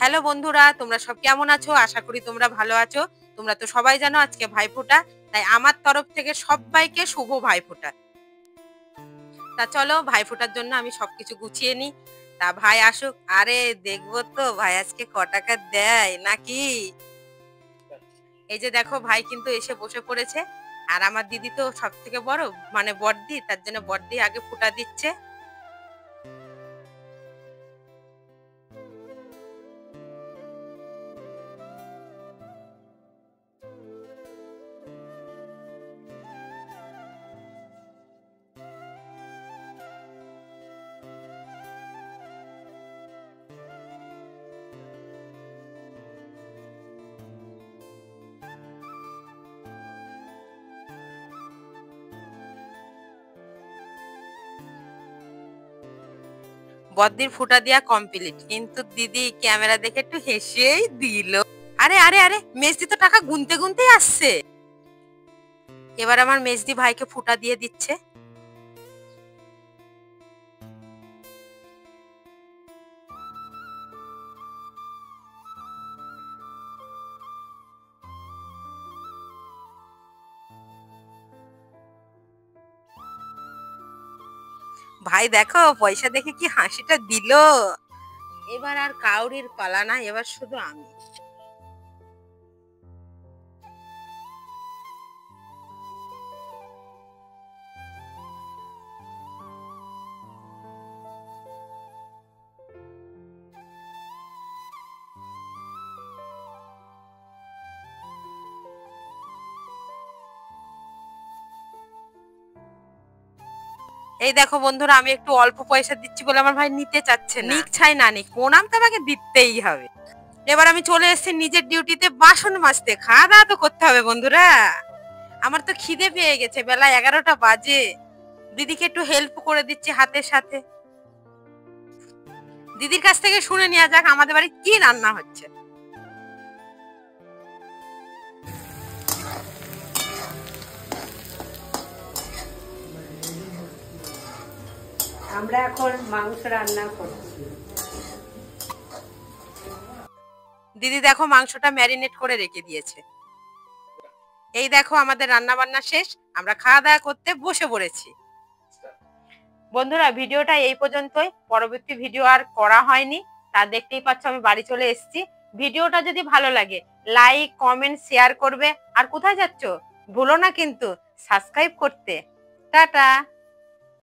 Hello বন্ধুরা, তোমরা সব কেমন আছো? আশা করি তোমরা ভালো আছো। তোমরা তো সবাই জানো আজকে ভাইফোঁটা, তাই আমার তরফ থেকে সবাইকে শুভ ভাইফোঁটা। তা চলো ভাইফোঁটার জন্য আমি সবকিছু গুছিয়ে নিই। তা ভাই আসুক, আরে দেখবো তো ভাই আজকে ক টাকা দেয় নাকি। এই যে দেখো ভাই কিন্তু এসে বসে পড়েছে। আর আমার দিদি তো সব থেকে বড়, মানে বড়দি, তার জন্য বড়দি আগে ফোঁটা দিচ্ছে। বদ্দির ফুটা দিয়া কমপ্লিট, কিন্তু দিদি ক্যামেরা দেখে একটু হেসেই দিল। আরে আরে আরে, মেজদি তো টাকা গুনতে গুনতেই আসছে। এবার আমার মেজদি ভাইকে ফুটা দিয়ে দিচ্ছে। ভাই দেখো পয়সা দেখে কি হাসিটা দিল। এবার আর কাউরির পালা না, এবার শুধু আমি। এই দেখো বন্ধুরা, আমি একটু অল্প পয়সা দিচ্ছি বলে আমার ভাই নিতে চাচ্ছে না। নিক ছাই না নিক, প্রণাম তো আমাকে দিতেই হবে। এবার আমি চলে এসেছি নিজের ডিউটিতে, বাসন মাজতে। খাওয়া দাওয়া তো করতে হবে বন্ধুরা। আমার তো খিদে পেয়ে গেছে, বেলা 11টা বাজে। দিদিকে একটু হেল্প করে দিচ্ছি হাতের সাথে। দিদির কাছ থেকে শুনে নেওয়া যাক আমাদের বাড়ি কি রান্না হচ্ছে। আমরা এখন মাংস রান্না করছি। দিদি দেখো মাংসটা ম্যারিনেট করে রেখে দিয়েছে। এই দেখো আমাদের রান্না বান্না শেষ, আমরা খাওয়া দাওয়া করতে বসে পড়েছি। বন্ধুরা ভিডিওটা এই পর্যন্তই, পরবর্তী ভিডিও আর করা হয়নি। তা দেখতেই পাচ্ছ আমি বাড়ি চলে এসেছি। ভিডিওটা যদি ভালো লাগে লাইক কমেন্ট শেয়ার করবে। আর কোথায় যাচ্ছ ভুলো না কিন্তু সাবস্ক্রাইব করতে। টাটা।